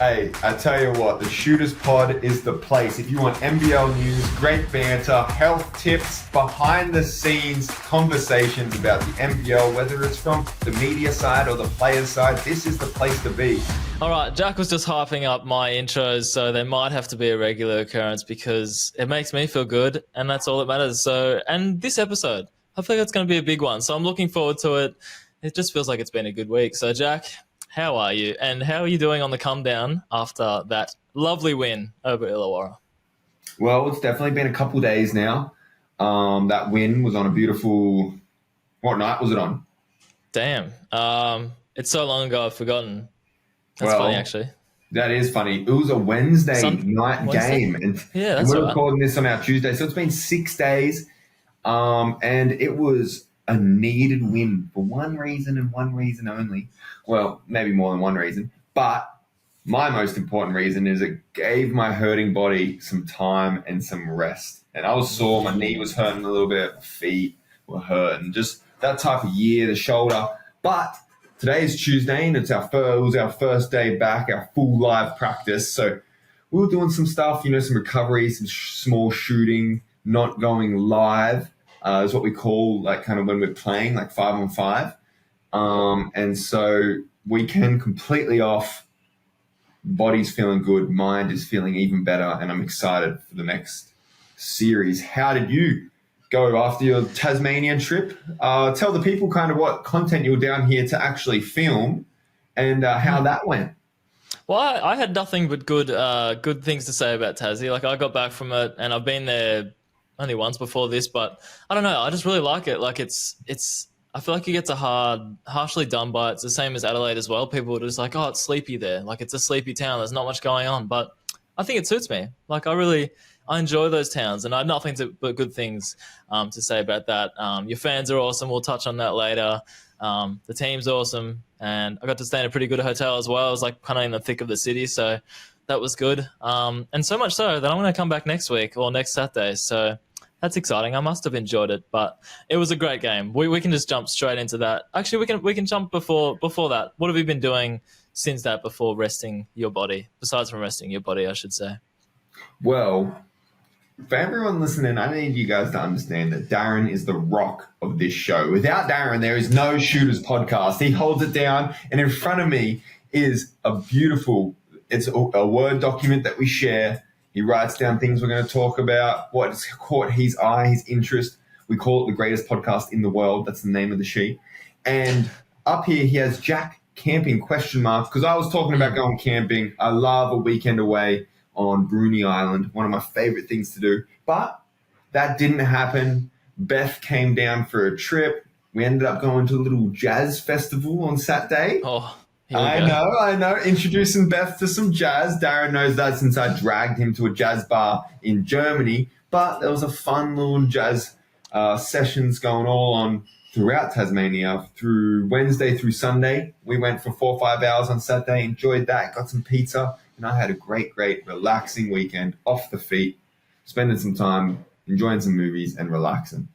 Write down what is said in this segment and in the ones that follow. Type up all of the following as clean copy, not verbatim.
Hey, I tell you what, the Shooters Pod is the place. If you want NBL news, great banter, health tips, behind the scenes conversations about the NBL, whether it's from the media side or the players side, this is the place to be. All right, Jack was just hyping up my intros, so they might have to be a regular occurrence because it makes me feel good, and that's all that matters. And this episode, I think it's going to be a big one, so I'm looking forward to it. It just feels like it's been a good week. So, Jack, how are you? And how are you doing on the come down after that lovely win over Illawarra? Well, it's definitely been a couple days now. That win was on a beautiful... What night was it on? Damn. It's so long ago I've forgotten. That's funny, actually. That is funny. It was a Wednesday night game. And we're recording this on our Tuesday. So it's been 6 days. And it was a needed win for one reason and one reason only. Well, maybe more than one reason. But my most important reason is it gave my hurting body some time and some rest. And I was sore. My knee was hurting a little bit. My feet were hurting. Just that type of year, the shoulder. But today is Tuesday, and it was our first day back, our full live practice. So we were doing some stuff, some recovery, some small shooting, not going live is what we call like kind of when we're playing, like 5-on-5. And so weekend completely off. Body's feeling good. Mind is feeling even better. And I'm excited for the next series. How did you go after your Tasmanian trip? Tell the people kind of what content you were down here to actually film and how that went. Well, I had nothing but good things to say about Tassie. Like, I got back from it, and I've been there only once before this, but I don't know. I just really like it. Like, it's. I feel like it gets harshly done by. It's the same as Adelaide as well. People are just like, oh, it's sleepy there. Like, it's a sleepy town. There's not much going on, but I think it suits me. Like, I enjoy those towns, and I have nothing but good things to say about that. Your fans are awesome. We'll touch on that later. The team's awesome, and I got to stay in a pretty good hotel as well. I was like kind of in the thick of the city, so that was good. And so much so that I'm going to come back next week or next Saturday. So that's exciting. I must have enjoyed it, but it was a great game. We can just jump straight into that. Actually, we can jump before that. What have you been doing since that before resting your body? Besides from resting your body, I should say. Well, for everyone listening, I need you guys to understand that Darren is the rock of this show. Without Darren, there is no Shooters podcast. He holds it down, and in front of me is it's a Word document that we share. He writes down things we're going to talk about, what's caught his eye, his interest. We call it the greatest podcast in the world. That's the name of the sheet. And up here, he has Jack camping ? Because I was talking about going camping. I love a weekend away on Bruny Island, one of my favorite things to do. But that didn't happen. Beth came down for a trip. We ended up going to a little jazz festival on Saturday. Oh, I know. Introducing Beth to some jazz. Darren knows that since I dragged him to a jazz bar in Germany. But there was a fun little jazz sessions going all on throughout Tasmania through Wednesday through Sunday. We went for 4 or 5 hours on Saturday, enjoyed that, got some pizza, and I had a great, relaxing weekend off the feet, spending some time enjoying some movies and relaxing.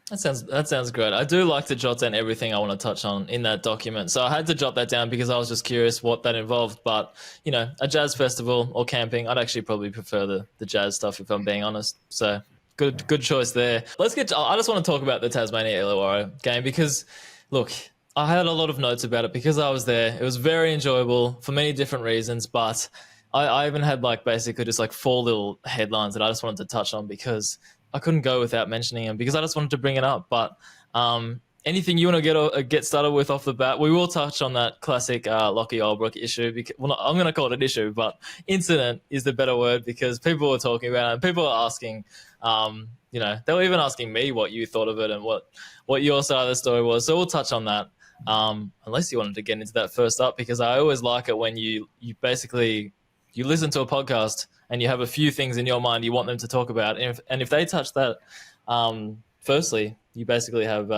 That sounds great. I do like to jot down everything I want to touch on in that document. So I had to jot that down because I was just curious what that involved. But, a jazz festival or camping, I'd actually probably prefer the jazz stuff if I'm being honest. So good choice there. I just want to talk about the Tasmania Illawarra game because, look, I had a lot of notes about it because I was there. It was very enjoyable for many different reasons, but I even had basically just 4 little headlines that I just wanted to touch on because I couldn't go without mentioning them because I just wanted to bring it up. But anything you want to get started with off the bat? We will touch on that classic Lachie Olbrich issue. I'm going to call it an issue, but incident is the better word because people were talking about it and people were asking, they were even asking me what you thought of it and what your side of the story was. So we'll touch on that. Unless you wanted to get into that first up, because I always like it when you basically you listen to a podcast and you have a few things in your mind you want them to talk about, and if they touch that, firstly, you basically have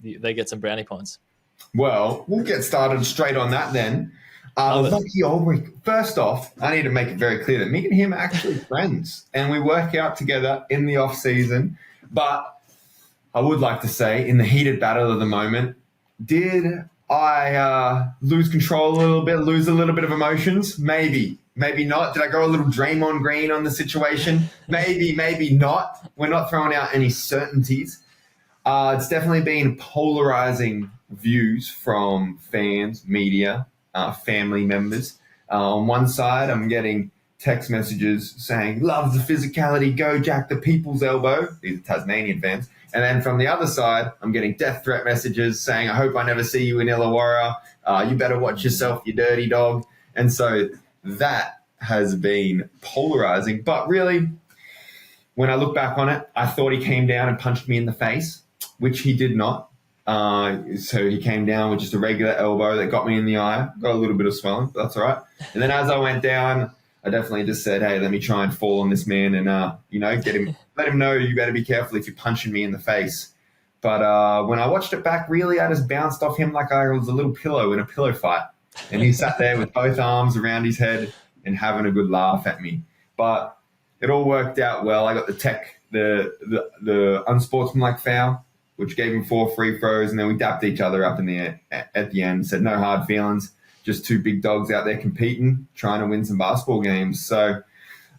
they get some brownie points. Well, we'll get started straight on that then. Lachie Olbrich. First off, I need to make it very clear that me and him are actually friends, and we work out together in the off season. But I would like to say, in the heated battle of the moment, did I lose control a little bit, lose a little bit of emotions. Maybe not. Did I go a little Draymond Green on the situation? Maybe not. We're not throwing out any certainties. It's definitely been polarizing views from fans, media, family members. On one side, I'm getting text messages saying, love the physicality, go Jack the people's elbow. These are Tasmanian fans. And then from the other side, I'm getting death threat messages saying, I hope I never see you in Illawarra. You better watch yourself, you dirty dog. And so that has been polarizing. But really, when I look back on it, I thought he came down and punched me in the face, which he did not. So he came down with just a regular elbow that got me in the eye. Got a little bit of swelling, but that's all right. And then as I went down, I definitely just said, hey, let me try and fall on this man and, get him, let him know you better be careful if you're punching me in the face. But when I watched it back, really, I just bounced off him like I was a little pillow in a pillow fight. And he sat there with both arms around his head and having a good laugh at me. But it all worked out well. I got the unsportsmanlike foul, which gave him 4 free throws, and then we dapped each other up at the end, said no hard feelings. Just 2 big dogs out there competing, trying to win some basketball games. So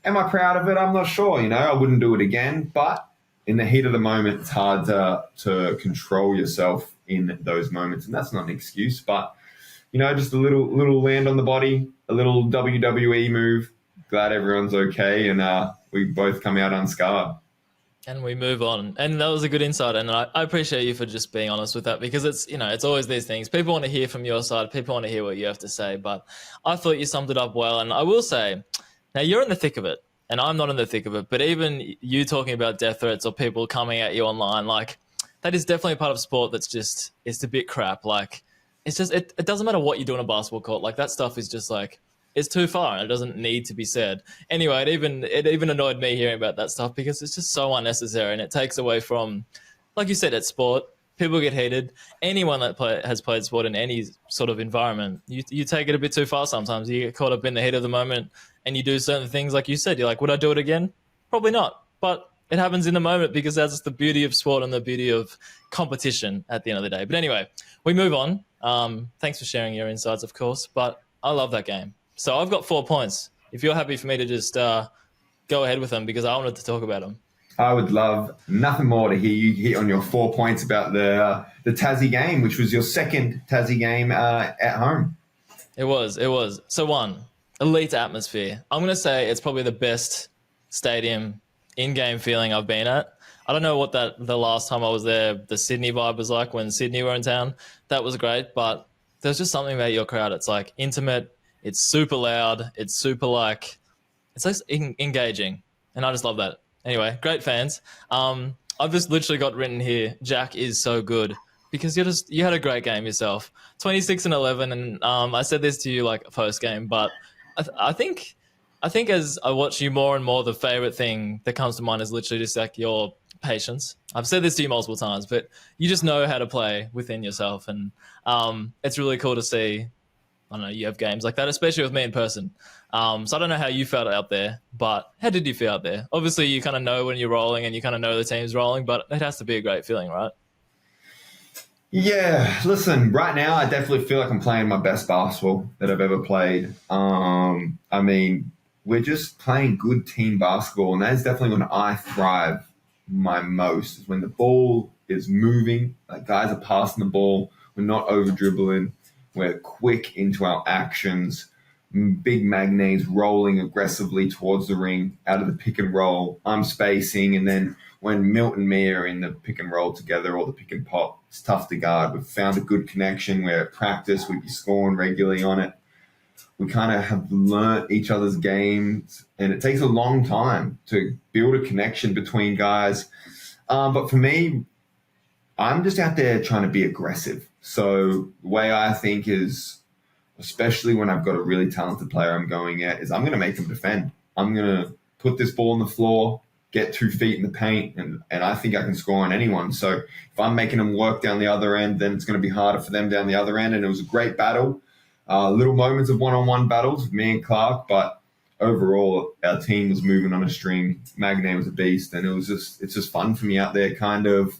am I proud of it? I'm not sure. I wouldn't do it again. But in the heat of the moment, it's hard to control yourself in those moments. And that's not an excuse. But, just a little land on the body, a little WWE move. Glad everyone's okay. And we both come out unscarred. And we move on. And that was a good insight. And I appreciate you for just being honest with that, because it's, it's always these things. People want to hear from your side. People want to hear what you have to say. But I thought you summed it up well. And I will say, now you're in the thick of it and I'm not in the thick of it. But even you talking about death threats or people coming at you online, like that is definitely a part of sport that's just, it's a bit crap. Like it's just, it doesn't matter what you do on a basketball court. Like that stuff is just like, it's too far and it doesn't need to be said. Anyway, it even annoyed me hearing about that stuff because it's just so unnecessary and it takes away from, like you said, it's sport. People get heated. Anyone that has played sport in any sort of environment, you take it a bit too far sometimes. You get caught up in the heat of the moment and you do certain things like you said. You're like, would I do it again? Probably not. But it happens in the moment because that's the beauty of sport and the beauty of competition at the end of the day. But anyway, we move on. Thanks for sharing your insights, of course. But I love that game. So I've got 4 points. If you're happy for me to just go ahead with them because I wanted to talk about them. I would love nothing more to hear you hit on your 4 points about the Tassie game, which was your second Tassie game at home. It was. So 1, elite atmosphere. I'm going to say it's probably the best stadium in-game feeling I've been at. I don't know what the last time I was there, the Sydney vibe was like when Sydney were in town. That was great, but there's just something about your crowd. It's like intimate. It's super loud. It's super it's like engaging. And I just love that. Anyway, great fans. I've just literally got written here, Jack is so good because you had a great game yourself. 26-11. And I said this to you like post game, but I think as I watch you more and more, the favorite thing that comes to mind is literally just like your patience. I've said this to you multiple times, but you just know how to play within yourself. And it's really cool to see. I don't know, you have games like that, especially with me in person. So I don't know how you felt out there, but how did you feel out there? Obviously, you kind of know when you're rolling and you kind of know the team's rolling, but it has to be a great feeling, right? Yeah, listen, right now I definitely feel like I'm playing my best basketball that I've ever played. I mean, we're just playing good team basketball, and that is definitely when I thrive my most, is when the ball is moving, like guys are passing the ball, we're not over-dribbling. We're quick into our actions, big magnates rolling aggressively towards the ring out of the pick and roll. I'm spacing, and then when Milt and me are in the pick and roll together or the pick and pop, it's tough to guard. We've found a good connection where at practice we'd be scoring regularly on it. We kind of have learnt each other's games, and it takes a long time to build a connection between guys. But for me, I'm just out there trying to be aggressive. So the way I think is, especially when I've got a really talented player I'm going at, is I'm going to make them defend. I'm going to put this ball on the floor, get 2 feet in the paint, and I think I can score on anyone. So if I'm making them work down the other end, then it's going to be harder for them down the other end. And it was a great battle. Little moments of one-on-one battles with me and Clark, but overall our team was moving on a string. Magnay was a beast, and it's just fun for me out there kind of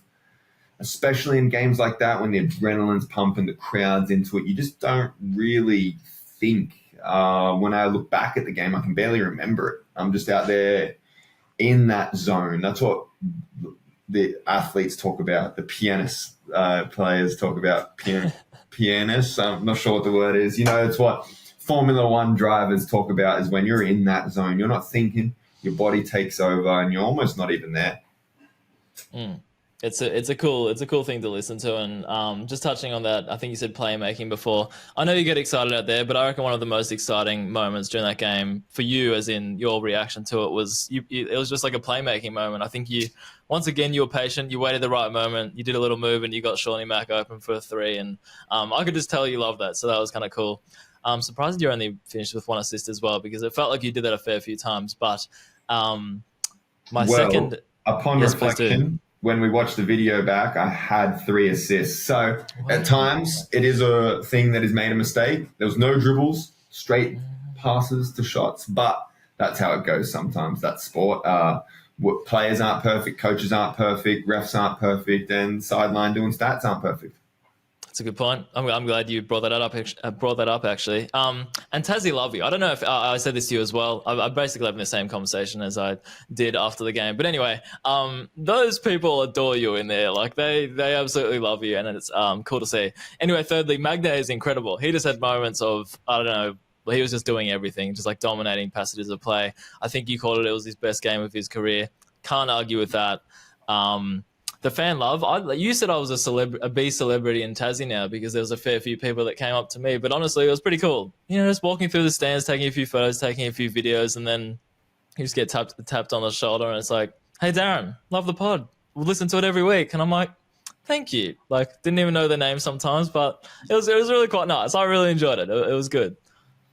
especially in games like that when the adrenaline's pumping, the crowd's into it. You just don't really think. When I look back at the game, I can barely remember it. I'm just out there in that zone. That's what the athletes talk about, the pianist players talk about, pianists. I'm not sure what the word is. It's what Formula One drivers talk about, is when you're in that zone. You're not thinking, your body takes over and you're almost not even there. It's a cool thing to listen to. And just touching on that, I think you said playmaking before. I know you get excited out there, but I reckon one of the most exciting moments during that game for you, as in your reaction to it, was it was just like a playmaking moment. I think you were patient, you waited the right moment, you did a little move and you got Shawnee Mack open for a 3. And I could just tell you loved that. So that was kind of cool. I'm surprised you only finished with 1 assist as well, because it felt like you did that a fair few times. But upon reflection, when we watched the video back, I had 3 assists. So at times it is a thing that has made a mistake. There was no dribbles, straight passes to shots, but that's how it goes sometimes. That's sport. Players aren't perfect, coaches aren't perfect, refs aren't perfect, and sideline doing stats aren't perfect. That's a good point. I'm glad you brought that up. Actually. And Tassie love you. I don't know if I said this to you as well. I'm basically having the same conversation as I did after the game. But anyway, those people adore you in there. Like they absolutely love you, and it's cool to see. Anyway, thirdly, Magna is incredible. He just had moments of, I don't know, he was just doing everything, just like dominating passages of play. I think you called it was his best game of his career. Can't argue with that. The fan love. You said I was a B celebrity in Tassie now, because there was a fair few people that came up to me. But honestly, it was pretty cool. Just walking through the stands, taking a few photos, taking a few videos, and then you just get tapped on the shoulder, and it's like, "Hey, Darren, love the pod. We'll listen to it every week." And I'm like, "Thank you." Like, didn't even know their name sometimes, but it was really quite nice. I really enjoyed it. It was good.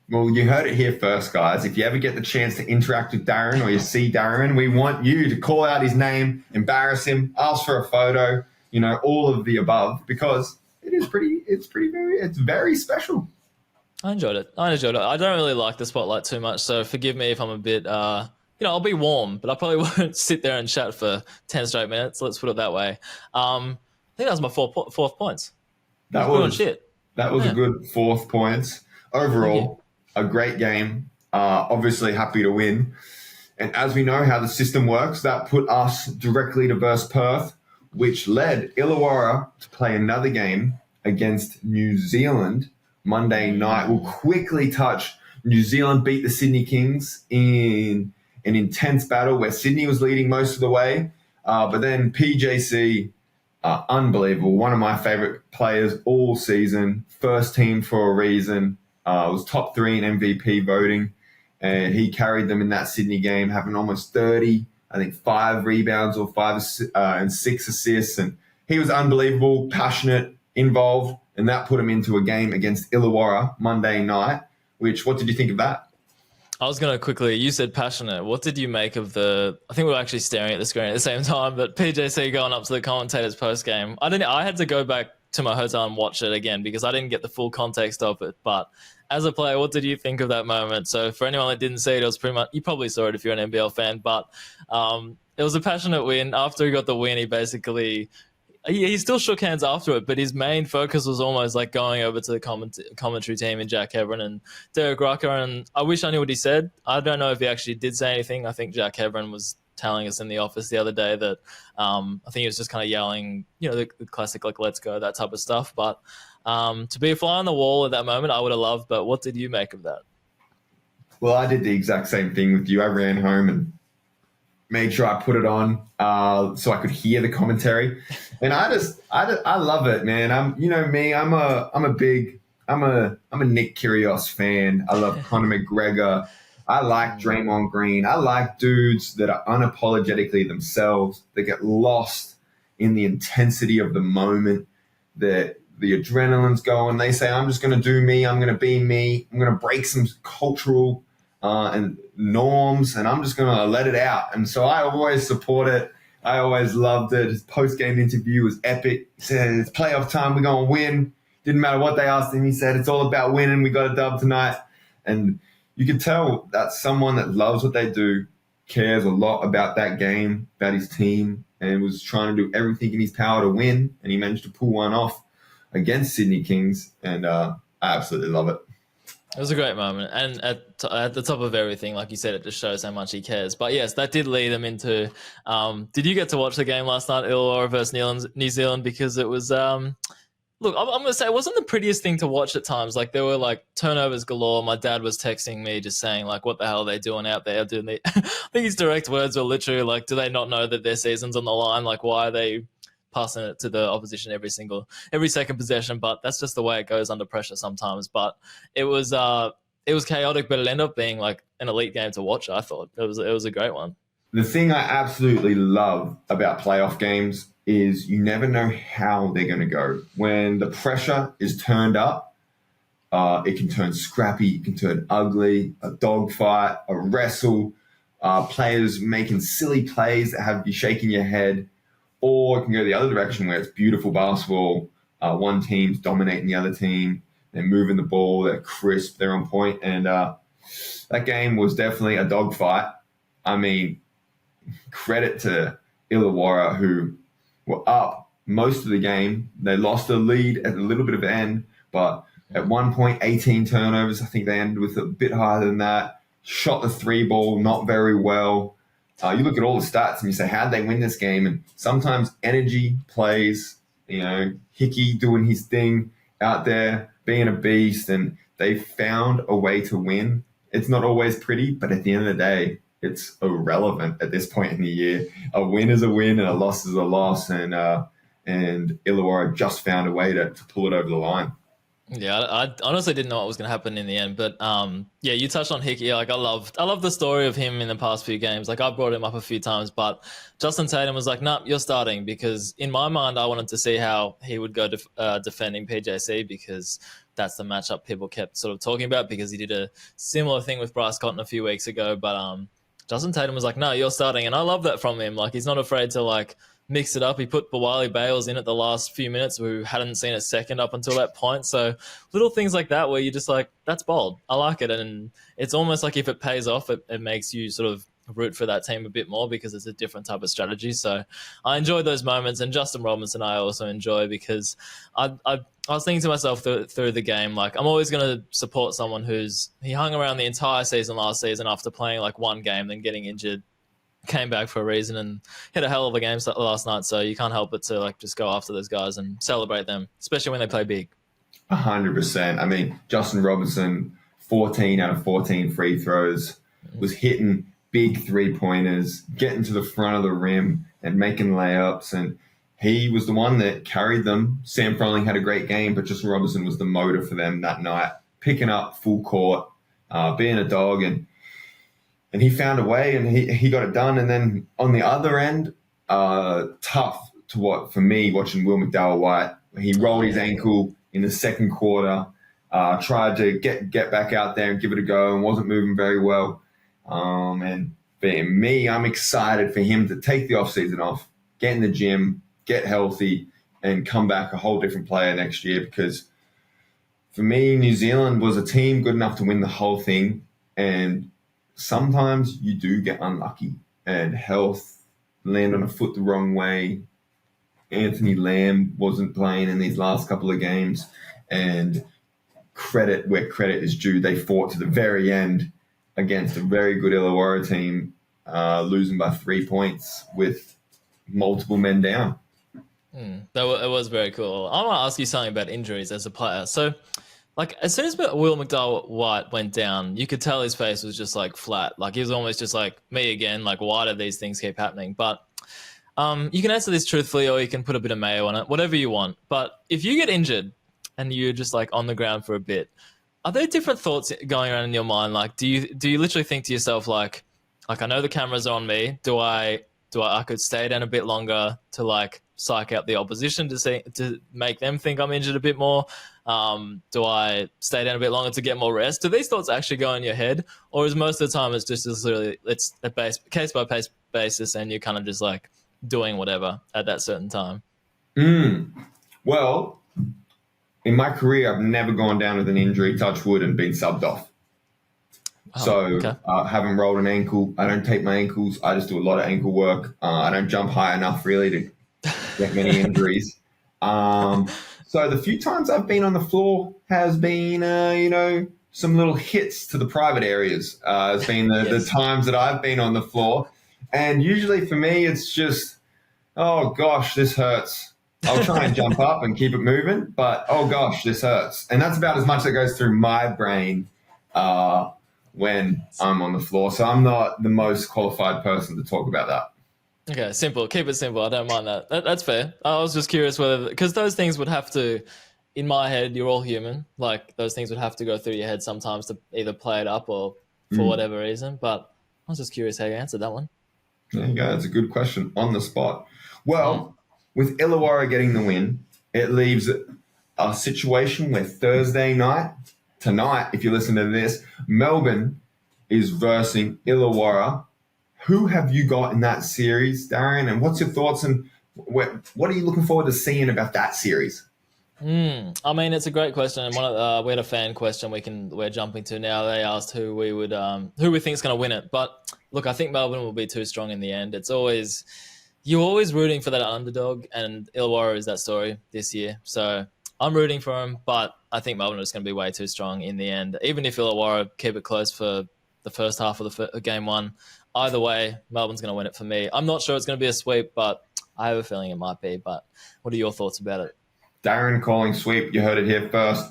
Well, you heard it here first, guys. If you ever get the chance to interact with Darren, or you see Darren, we want you to call out his name, embarrass him, ask for a photo, all of the above, because it's very special. I enjoyed it. I don't really like the spotlight too much, so forgive me if I'm a bit, I'll be warm, but I probably won't sit there and chat for 10 straight minutes. Let's put it that way. I think that was my fourth points. That was a good 4th points. Overall, a great game. Obviously happy to win. And as we know how the system works, that put us directly to versus Perth, which led Illawarra to play another game against New Zealand Monday night. We'll quickly touch. New Zealand beat the Sydney Kings in an intense battle where Sydney was leading most of the way. But then PJC, unbelievable. One of my favorite players all season. First team for a reason. Was top 3 in MVP voting, and he carried them in that Sydney game, having almost 30, I think 5 rebounds or 5 and 6 assists. And he was unbelievable, passionate, involved, and that put him into a game against Illawarra Monday night, what did you think of that? I was going to quickly, you said passionate. What did you make of I think we were actually staring at the screen at the same time, but PJC going up to the commentators post-game. I had to go back to my hotel and watch it again because I didn't get the full context of it. But as a player, what did you think of that moment? So for anyone that didn't see it, it was pretty much, you probably saw it if you're an NBL fan, but it was a passionate win. After he got the win, he still shook hands after it, but his main focus was almost like going over to the commentary team and Jack Hebron and Derek Rucker. And I wish I knew what he said. I don't know if he actually did say anything. I think Jack Hebron was telling us in the office the other day that I think he was just kind of yelling, the classic, like, let's go, that type of stuff. But to be a fly on the wall at that moment, I would have loved. But what did you make of that? Well, I did the exact same thing with you. I ran home and made sure I put it on so I could hear the commentary. And I love it, man. I'm a Nick Kyrgios fan. I love Conor McGregor. I like Draymond Green. I like dudes that are unapologetically themselves, that get lost in the intensity of the moment, that the adrenaline's going. They say, I'm just going to do me. I'm going to be me. I'm going to break some cultural and norms, and I'm just going to let it out. And so I always support it. I always loved it. His post-game interview was epic. He said, it's playoff time. We're going to win. Didn't matter what they asked him. He said, it's all about winning. We got a dub tonight. And you could tell that's someone that loves what they do, cares a lot about that game, about his team, and was trying to do everything in his power to win, and he managed to pull one off against Sydney Kings, and I absolutely love it. It was a great moment, and at the top of everything, like you said, it just shows how much he cares. But yes, that did lead him into. Did you get to watch the game last night, Illawarra versus New Zealand? Because it was. Look, I'm going to say it wasn't the prettiest thing to watch at times. Like, there were, like, turnovers galore. My dad was texting me just saying, like, what the hell are they doing out there? I think his direct words were literally, like, do they not know that their season's on the line? Like, why are they passing it to the opposition every second possession? But that's just the way it goes under pressure sometimes. But it was chaotic, but it ended up being, like, an elite game to watch, I thought. It was a great one. The thing I absolutely love about playoff games is you never know how they're going to go. When the pressure is turned up, it can turn scrappy, it can turn ugly, a dogfight, a wrestle, players making silly plays that have you shaking your head, or it can go the other direction where it's beautiful basketball. One team's dominating the other team, they're moving the ball, they're crisp, they're on point, and that game was definitely a dogfight. I mean, credit to Illawarra, who were up most of the game. They lost the lead at a little bit of the end, but at one point, 18 turnovers. I think they ended with a bit higher than that. Shot the three ball not very well. You look at all the stats and you say, how'd they win this game? And sometimes energy plays, Hickey doing his thing out there, being a beast, and they found a way to win. It's not always pretty, but at the end of the day, it's irrelevant at this point in the year. A win is a win and a loss is a loss, and Illawarra just found a way to pull it over the line. Yeah, I honestly didn't know what was going to happen in the end, but yeah, you touched on Hickey. Like, I love the story of him in the past few games. Like, I brought him up a few times, but Justin Tatum was like, "Nah, you're starting," because in my mind, I wanted to see how he would go defending PJC, because that's the matchup people kept sort of talking about, because he did a similar thing with Bryce Cotton a few weeks ago, but Justin Tatum was like, "No, you're starting," and I love that from him. Like, he's not afraid to, like, mix it up. He put Bawali Bales in at the last few minutes, who hadn't seen a second up until that point. So little things like that where you're just like, that's bold. I like it. And it's almost like if it pays off, it makes you sort of root for that team a bit more, because it's a different type of strategy. So I enjoy those moments. And Justin Robinson I also enjoy, because I was thinking to myself through the game, like, I'm always going to support someone he hung around the entire season last season after playing like one game, then getting injured, came back for a reason, and hit a hell of a game last night. So you can't help but to, like, just go after those guys and celebrate them, especially when they play big. 100%. I mean, Justin Robinson, 14 out of 14 free throws, was hitting big three-pointers, getting to the front of the rim and making layups, and he was the one that carried them. Sam Froling had a great game, but Justin Robinson was the motor for them that night, picking up full court, being a dog, and he found a way, and he got it done. And then on the other end, tough to what for me watching Will McDowell-White. He rolled his ankle in the second quarter, tried to get back out there and give it a go, and wasn't moving very well. And being me, I'm excited for him to take the offseason off, get in the gym, get healthy, and come back a whole different player next year. Because for me, New Zealand was a team good enough to win the whole thing, and sometimes you do get unlucky, and health land on a foot the wrong way. Anthony Lamb wasn't playing in these last couple of games, and credit where credit is due. They fought to the very end against a very good Illawarra team, losing by 3 points with multiple men down. It was very cool. I want to ask you something about injuries as a player. So, like, as soon as Will McDowell-White went down, you could tell his face was just, like, flat. Like, he was almost just like, me again. Like, why do these things keep happening? But you can answer this truthfully, or you can put a bit of mayo on it, whatever you want. But if you get injured and you're just, like, on the ground for a bit, are there different thoughts going around in your mind? Like, do you literally think to yourself, like, I know the cameras are on me. Do I could stay down a bit longer to, like, psych out the opposition to make them think I'm injured a bit more? Do I stay down a bit longer to get more rest? Do these thoughts actually go in your head, or is most of the time it's just literally it's a case by case basis, and you're kind of just like doing whatever at that certain time? Well, in my career, I've never gone down with an injury, touch wood, and been subbed off. Haven't rolled an ankle. I don't tape my ankles. I just do a lot of ankle work. I don't jump high enough really to get many injuries. So the few times I've been on the floor has been, some little hits to the private areas. Has been the times that I've been on the floor. And usually for me, it's just, oh gosh, this hurts. I'll try and jump up and keep it moving, but oh gosh, this hurts. And that's about as much that goes through my brain when I'm on the floor. So I'm not the most qualified person to talk about that. Okay, simple. Keep it simple. I don't mind that. That's fair. I was just curious whether, because those things would have to, in my head, you're all human. Like those things would have to go through your head sometimes to either play it up or for whatever reason. But I was just curious how you answered that one. There you go. That's a good question on the spot. Well, with Illawarra getting the win, it leaves a situation where Thursday night, tonight, if you listen to this, Melbourne is versing Illawarra. Who have you got in that series, Darren? And what's your thoughts and what are you looking forward to seeing about that series? I mean, it's a great question. And we had a fan question we're jumping to now. They asked who we think is going to win it. But look, I think Melbourne will be too strong in the end. You're always rooting for that underdog, and Illawarra is that story this year. So I'm rooting for them, but I think Melbourne is going to be way too strong in the end. Even if Illawarra keep it close for the first half of the game one, either way, Melbourne's going to win it for me. I'm not sure it's going to be a sweep, but I have a feeling it might be. But what are your thoughts about it? Darren calling sweep. You heard it here first.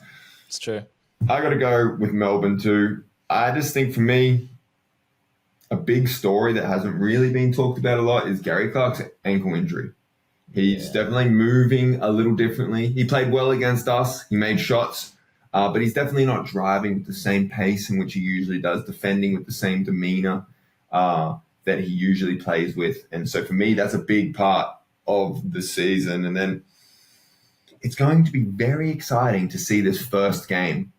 It's true. I got to go with Melbourne too. I just think for me, a big story that hasn't really been talked about a lot is Gary Clark's ankle injury. He's definitely moving a little differently. He played well against us. He made shots, but he's definitely not driving with the same pace in which he usually does, defending with the same demeanor that he usually plays with. And so for me, that's a big part of the season. And then it's going to be very exciting to see this first game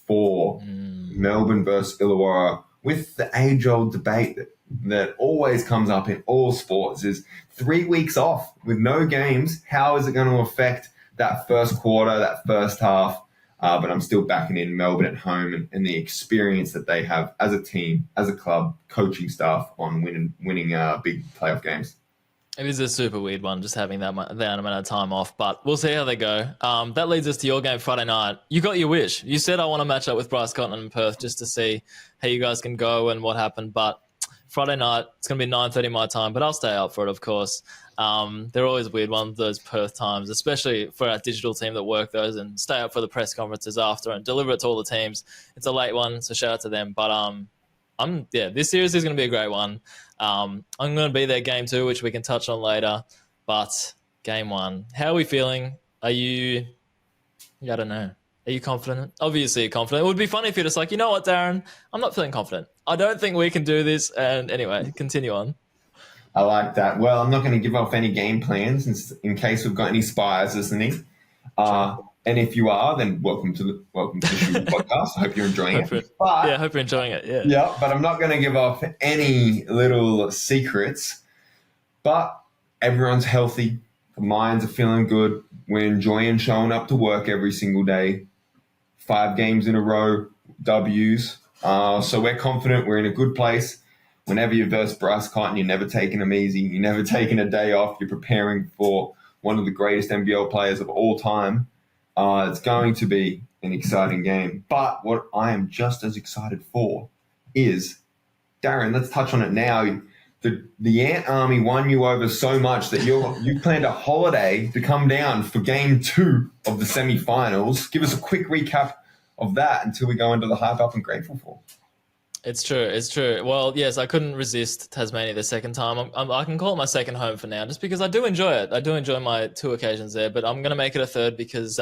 for Melbourne versus Illawarra with the age-old debate that always comes up in all sports is 3 weeks off with no games. How is it going to affect that first quarter, that first half? But I'm still backing in Melbourne at home and the experience that they have as a team, as a club, coaching staff on winning big playoff games. It is a super weird one, just having that amount of time off, but we'll see how they go. That leads us to your game Friday night. You got your wish. You said I want to match up with Bryce Cotton in Perth just to see how you guys can go and what happened, but Friday night, it's going to be 9:30 my time, but I'll stay up for it, of course. They're always weird ones, those Perth times, especially for our digital team that work those and stay up for the press conferences after and deliver it to all the teams. It's a late one, so shout out to them, but this series is going to be a great one. I'm going to be there game 2, which we can touch on later. But game 1, how are we feeling? I don't know. Are you confident? Obviously you're confident. It would be funny if you're just like, you know what, Darren? I'm not feeling confident. I don't think we can do this. And anyway, continue on. I like that. Well, I'm not going to give off any game plans in case we've got any spies listening. And if you are, then welcome to the podcast. I hope you're enjoying it. I hope you're enjoying it. Yeah. Yeah, but I'm not going to give off any little secrets. But everyone's healthy. The minds are feeling good. We're enjoying showing up to work every single day. 5 games in a row, W's. So we're confident. We're in a good place. Whenever you verse Bryce Cotton, you're never taking them easy. You're never taking a day off. You're preparing for one of the greatest NBL players of all time. It's going to be an exciting game. But what I am just as excited for is, Darren, let's touch on it now. The Ant Army won you over so much that you planned a holiday to come down for game 2 of the semifinals. Give us a quick recap of that until we go into the hype up and grateful for. It's true. Well, yes, I couldn't resist Tasmania the second time. I can call it my second home for now just because I do enjoy it. I do enjoy my 2 occasions there, but I'm going to make it a third because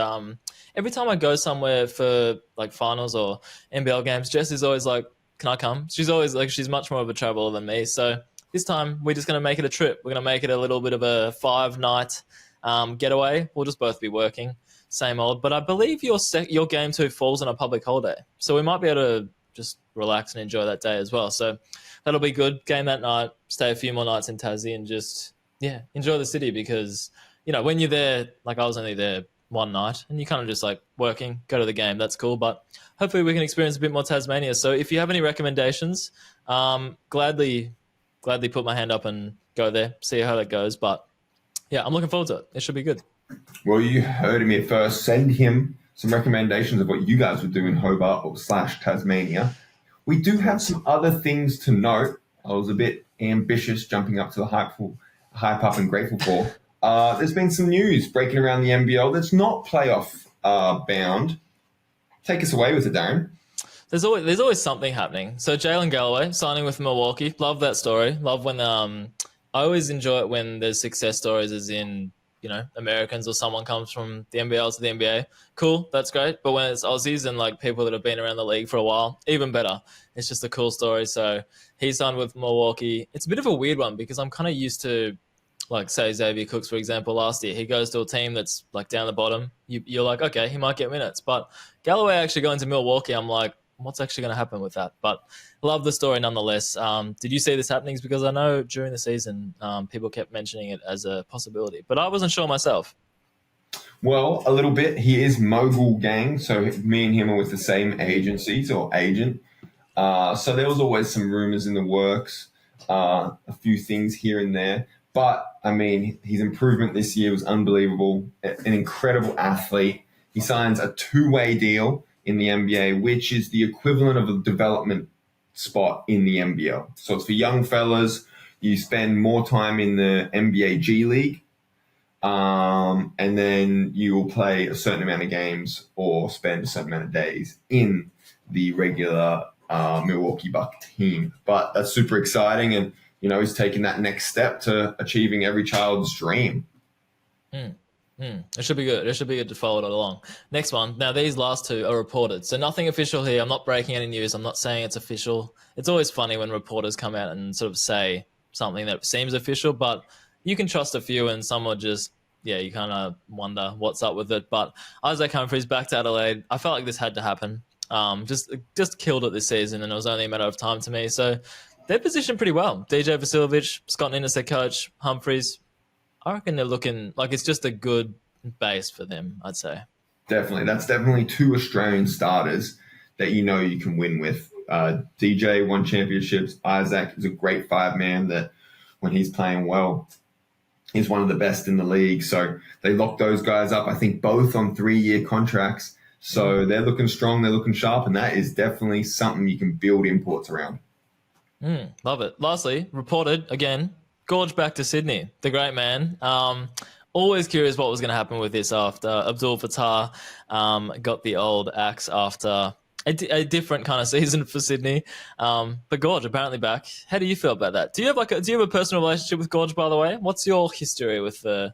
every time I go somewhere for like finals or NBL games, Jess is always like, can I come? She's always like, she's much more of a traveler than me. So this time we're just going to make it a trip. We're going to make it a little bit of a 5-night getaway. We'll just both be working, same old. But I believe your game 2 falls on a public holiday. So we might be able to just relax and enjoy that day as well. So that'll be good. Game that night, stay a few more nights in Tassie and just, enjoy the city because, when you're there, like I was only there one night, and you kind of just like working, go to the game. That's cool. But hopefully we can experience a bit more Tasmania. So if you have any recommendations, gladly put my hand up and go there, see how that goes. But yeah, I'm looking forward to it. It should be good. Well, you heard him here first. Send him some recommendations of what you guys would do in Hobart or / Tasmania. We do have some other things to note. I was a bit ambitious jumping up to the hype up and grateful for. There's been some news breaking around the NBL that's not playoff bound. Take us away with it, Darren. There's always something happening. So Jalen Galloway signing with Milwaukee. Love that story. Love when I always enjoy it when there's success stories, as in, you know, Americans or someone comes from the NBL to the NBA. Cool, that's great. But when it's Aussies and like people that have been around the league for a while, even better. It's just a cool story. So he signed with Milwaukee. It's a bit of a weird one because I'm kind of used to, like, say Xavier Cooks, for example, last year. He goes to a team that's like down the bottom. You're like, okay, he might get minutes. But Galloway actually going to Milwaukee, I'm like, what's actually going to happen with that? But love the story nonetheless. Did you see this happening? Because I know during the season people kept mentioning it as a possibility, but I wasn't sure myself. Well, a little bit. He is Mogul Gang, so me and him are with the same agencies or agent. So there was always some rumors in the works, a few things here and there. But, I mean, his improvement this year was unbelievable. An incredible athlete. He signs a 2-way deal in the NBA, which is the equivalent of a development spot in the NBL. So it's for young fellas. You spend more time in the NBA G League, and then you will play a certain amount of games or spend a certain amount of days in the regular Milwaukee Buck team. But that's super exciting, and, you know, he's taking that next step to achieving every child's dream. It should be good. It should be good to follow it along. Next one. Now, these last two are reported. So nothing official here. I'm not breaking any news. I'm not saying it's official. It's always funny when reporters come out and sort of say something that seems official, but you can trust a few and some are just, yeah, you kind of wonder what's up with it. But Isaac Humphries back to Adelaide. I felt like this had to happen. Just killed it this season, and it was only a matter of time to me. So they're positioned pretty well. DJ Vasiljevic, Scott Ninnis, their coach, Humphries. I reckon they're looking like it's just a good base for them, I'd say. Definitely. That's definitely 2 Australian starters that you know you can win with. DJ won championships. Isaac is a great 5-man that when he's playing well, he's one of the best in the league. So they locked those guys up, I think, both on 3-year contracts. So they're looking strong, they're looking sharp, and that is definitely something you can build imports around. Love it. Lastly, reported, again, Gorge back to Sydney, the great man. Always curious what was going to happen with this after Abdul Fattah got the old axe after a different kind of season for Sydney. But Gorge apparently back. How do you feel about that? Do you have a personal relationship with Gorge, by the way? What's your history with the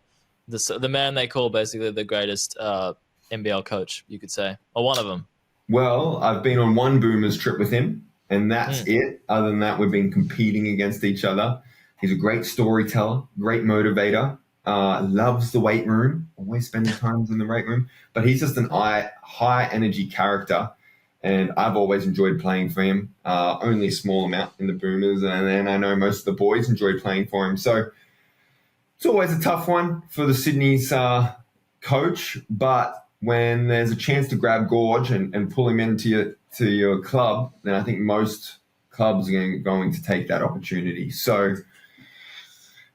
man they call basically the greatest NBL coach, you could say, or one of them? Well, I've been on one Boomers trip with him, and that's it. Other than that, we've been competing against each other. He's a great storyteller, great motivator, loves the weight room, always spending time in the weight room. But he's just an high energy character, and I've always enjoyed playing for him, only a small amount in the Boomers, and then I know most of the boys enjoyed playing for him. So it's always a tough one for the Sydney's coach, but when there's a chance to grab Gorge and pull him into your club, then I think most clubs are going to take that opportunity. So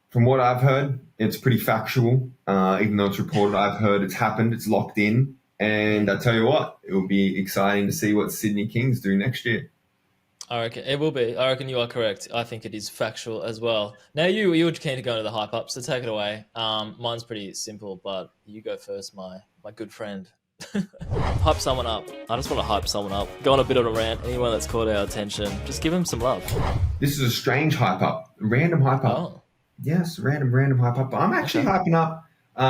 from what I've heard, it's pretty factual. Even though it's reported, I've heard it's happened, it's locked in. And I tell you what, it will be exciting to see what Sydney Kings do next year. I reckon it will be. I reckon you are correct. I think it is factual as well. Now, you were keen to go into the hype up, so take it away. Mine's pretty simple, but you go first, my good friend. Hype someone up. I just want to hype someone up. Go on a bit of a rant. Anyone that's caught our attention, just give him some love. This is a strange hype up. Random hype up. Oh. Yes, random hype up. But I'm actually hyping up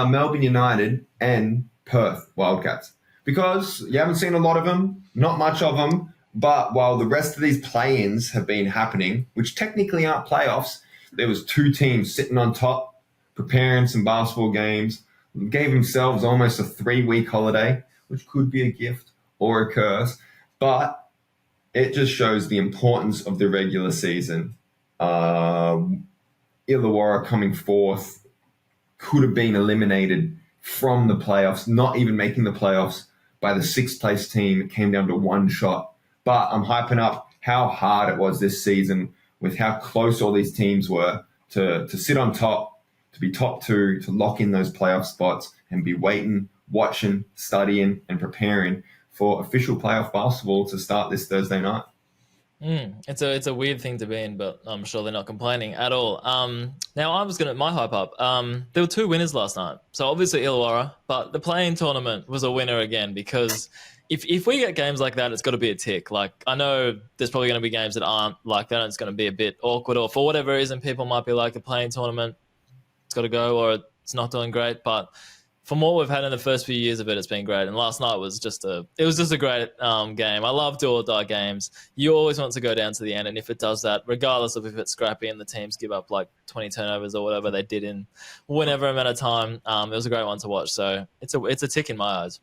Melbourne United and Perth Wildcats because you haven't seen a lot of them, not much of them. But while the rest of these play-ins have been happening, which technically aren't playoffs, there was 2 teams sitting on top, preparing some basketball games, gave themselves almost a 3-week holiday, which could be a gift or a curse. But it just shows the importance of the regular season. Illawarra coming fourth could have been eliminated from the playoffs, not even making the playoffs by the 6th place team. It came down to one shot. But I'm hyping up how hard it was this season with how close all these teams were to sit on top, to be top 2, to lock in those playoff spots and be waiting, watching, studying, and preparing for official playoff basketball to start this Thursday night. It's a weird thing to be in, but I'm sure they're not complaining at all. Now I was my hype up. There were 2 winners last night, so obviously Illawarra, but the play-in tournament was a winner again because if we get games like that, it's got to be a tick. Like I know there's probably going to be games that aren't like that. And it's going to be a bit awkward, or for whatever reason, people might be like the play-in tournament, it's got to go, or it's not doing great, but from what we've had in the first few years of it, it's been great. And last night was just a great game. I love do or die games. You always want to go down to the end, and if it does that, regardless of if it's scrappy and the teams give up like 20 turnovers or whatever they did in whenever amount of time, it was a great one to watch. So it's a tick in my eyes.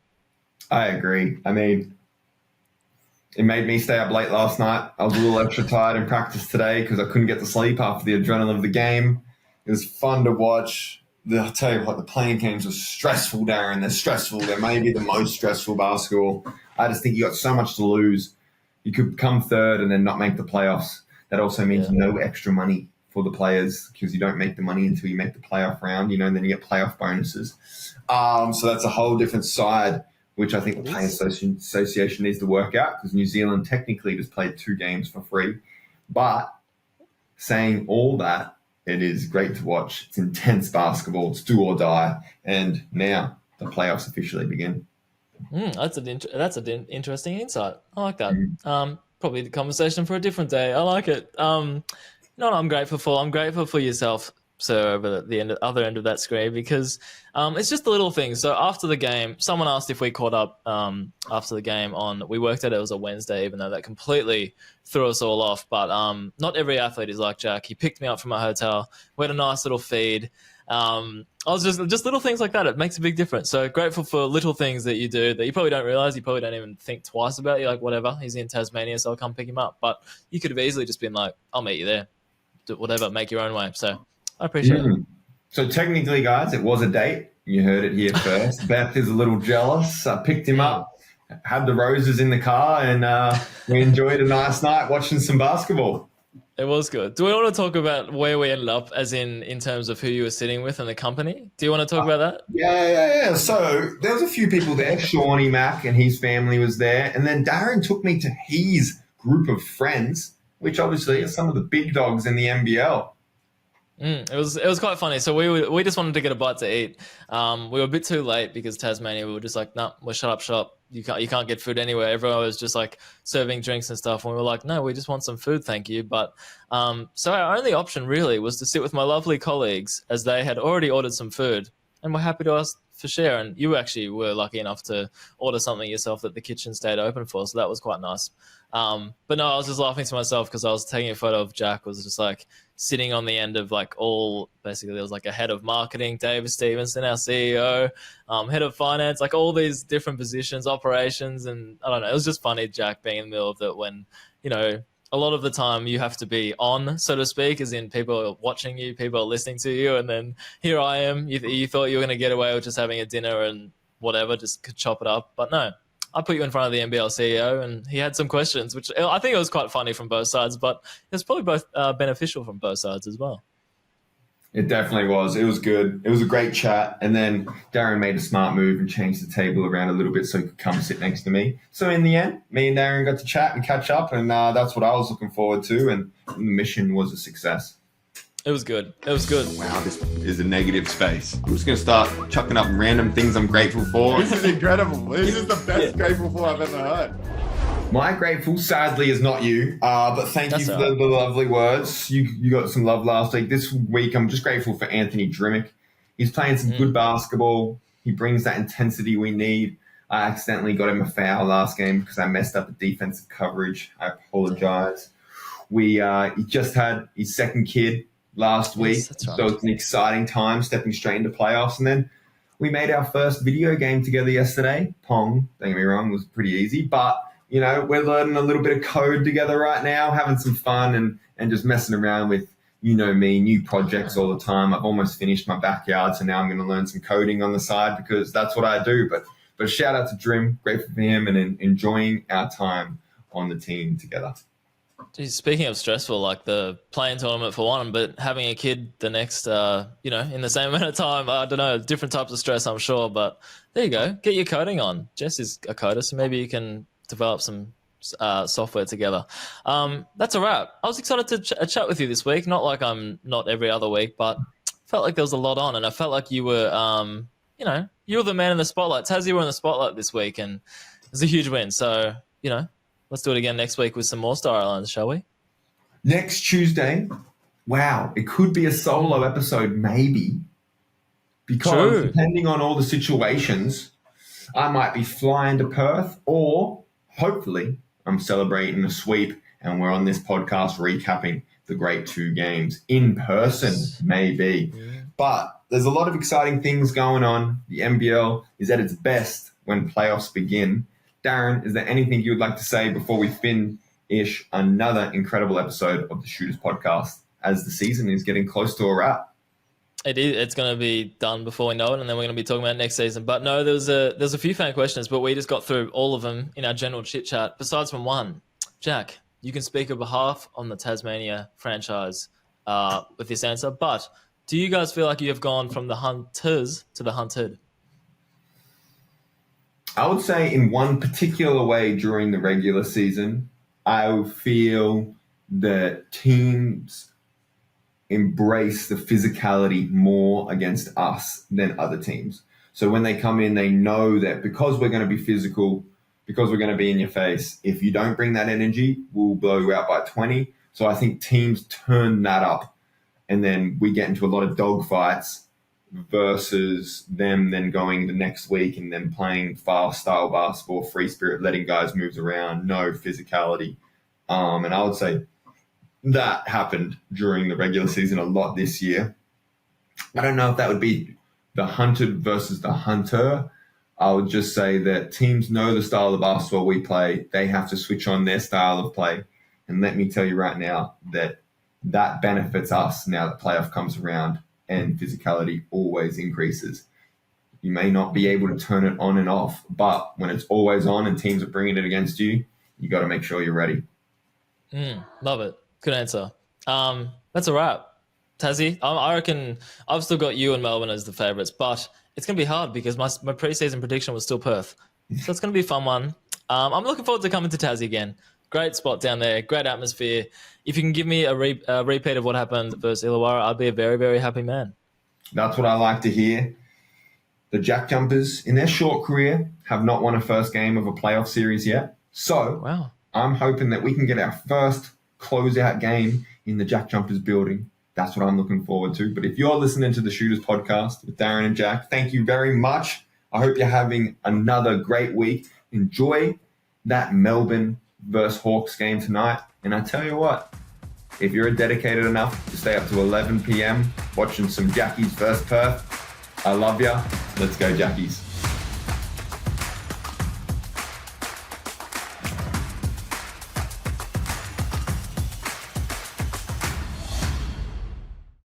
I agree. I mean, it made me stay up late last night. I was a little extra tired in practice today because I couldn't get to sleep after the adrenaline of the game. It was fun to watch. I'll tell you what, the playing games were stressful, Darren. They're stressful. They may be the most stressful basketball. I just think you got so much to lose. You could come third and then not make the playoffs. That also means no extra money for the players because you don't make the money until you make the playoff round, and then you get playoff bonuses. So that's a whole different side, which I think the Playing Association needs to work out because New Zealand technically just played 2 games for free. But saying all that, it is great to watch. It's intense basketball. It's do or die. And now the playoffs officially begin. That's an interesting insight. I like that. Probably the conversation for a different day. I like it. I'm grateful for. I'm grateful for yourself, sir, over the other end of that screen, because it's just the little things. So after the game, someone asked if we caught up after the game we worked out it was a Wednesday, even though that completely threw us all off. But not every athlete is like Jack. He picked me up from my hotel. We had a nice little feed. I was just little things like that. It makes a big difference. So grateful for little things that you do that you probably don't realize. You probably don't even think twice about. You're like, whatever, he's in Tasmania, so I'll come pick him up. But you could have easily just been like, I'll meet you there. Do whatever, make your own way. So I appreciate it. So technically, guys, it was a date. You heard it here first. Beth is a little jealous. I picked him up, had the roses in the car, and we enjoyed a nice night watching some basketball. It was good. Do we want to talk about where we ended up, as in terms of who you were sitting with and the company? Do you want to talk about that? Yeah. So there was a few people there. Shawnee Mack and his family was there. And then Darren took me to his group of friends, which obviously are some of the big dogs in the NBL. It was quite funny. So we just wanted to get a bite to eat. We were a bit too late because Tasmania, we were just like, no, we're shut up shop. You can't get food anywhere. Everyone was just like serving drinks and stuff. And we were like, no, we just want some food, thank you. But so our only option really was to sit with my lovely colleagues, as they had already ordered some food and were happy to ask for share. And you actually were lucky enough to order something yourself that the kitchen stayed open for. So that was quite nice. But no, I was just laughing to myself because I was taking a photo of Jack, was just like sitting on the end of basically there was like a head of marketing, David Stevenson, our CEO, head of finance, like all these different positions, operations. And I don't know, it was just funny, Jack being in the middle of it when, a lot of the time you have to be on, so to speak, as in people are watching you, people are listening to you. And then here I am, you thought you were going to get away with just having a dinner and whatever, just chop it up. But no, I put you in front of the NBL CEO and he had some questions, which I think it was quite funny from both sides, but it's probably both beneficial from both sides as well. It definitely was. It was good. It was a great chat. And then Darren made a smart move and changed the table around a little bit so he could come sit next to me. So in the end, me and Darren got to chat and catch up, and that's what I was looking forward to. And the mission was a success. It was good. It was good. Wow, this is a negative space. I'm just going to start chucking up random things I'm grateful for. This is incredible. This is the best grateful for I've ever heard. My grateful, sadly, is not you, but thank you for the lovely words. You got some love last week. This week, I'm just grateful for Anthony Drimmick. He's playing some good basketball. He brings that intensity we need. I accidentally got him a foul last game because I messed up the defensive coverage. I apologize. He just had his second kid last week. Right. So it's an exciting time stepping straight into playoffs. And then we made our first video game together yesterday. Pong, don't get me wrong, was pretty easy. But, we're learning a little bit of code together right now, having some fun and just messing around with, you know me, new projects all the time. I've almost finished my backyard, so now I'm going to learn some coding on the side because that's what I do. But shout out to Drim, grateful for him and enjoying our time on the team together. Geez, speaking of stressful, like the playing tournament for one, but having a kid the next, in the same amount of time, I don't know, different types of stress, I'm sure. But there you go. Get your coding on. Jess is a coder, so maybe you can develop some software together. That's a wrap. I was excited to chat with you this week. Not like I'm not every other week, but felt like there was a lot on, and I felt like you were, you were the man in the spotlight. Tassie were in the spotlight this week, and it was a huge win. So, let's do it again next week with some more Star Islands, shall we? Next Tuesday, wow, it could be a solo episode, maybe. Because depending on all the situations, I might be flying to Perth, or hopefully I'm celebrating a sweep and we're on this podcast recapping the great 2 games in person, maybe. Yeah. But there's a lot of exciting things going on. The NBL is at its best when playoffs begin. Darren, is there anything you would like to say before we finish another incredible episode of the Shooters Podcast as the season is getting close to a wrap? It's going to be done before we know it, and then we're going to be talking about next season. But no, there's a few fan questions, but we just got through all of them in our general chit-chat, besides from one. Jack, you can speak on behalf of the Tasmania franchise with this answer, but do you guys feel like you have gone from the hunters to the hunted? I would say in one particular way during the regular season, I feel that teams embrace the physicality more against us than other teams. So when they come in, they know that because we're going to be physical, because we're going to be in your face, if you don't bring that energy, we'll blow you out by 20. So I think teams turn that up, and then we get into a lot of dogfights versus them then going the next week and then playing fast style basketball, free spirit, letting guys move around, no physicality. And I would say that happened during the regular season a lot this year. I don't know if that would be the hunted versus the hunter. I would just say that teams know the style of basketball we play. They have to switch on their style of play. And let me tell you right now that benefits us now that playoff comes around and physicality always increases. You may not be able to turn it on and off, but when it's always on and teams are bringing it against you, you got to make sure you're ready. Love it. Good answer. That's a wrap. Tassie, I reckon I've still got you and Melbourne as the favourites, but it's going to be hard because my preseason prediction was still Perth. So it's going to be a fun one. I'm looking forward to coming to Tassie again. Great spot down there, great atmosphere. If you can give me a repeat of what happened versus Illawarra, I'd be a very, very happy man. That's what I like to hear. The Jack Jumpers, in their short career, have not won a first game of a playoff series yet. So wow. I'm hoping that we can get our first closeout game in the Jack Jumpers building. That's what I'm looking forward to. But if you're listening to the Shooters Podcast with Darren and Jack, thank you very much. I hope you're having another great week. Enjoy that Melbourne versus Hawks game tonight. And I tell you what, if you're dedicated enough to stay up to 11 p.m. watching some Jackies versus Perth, I love ya. Let's go Jackies.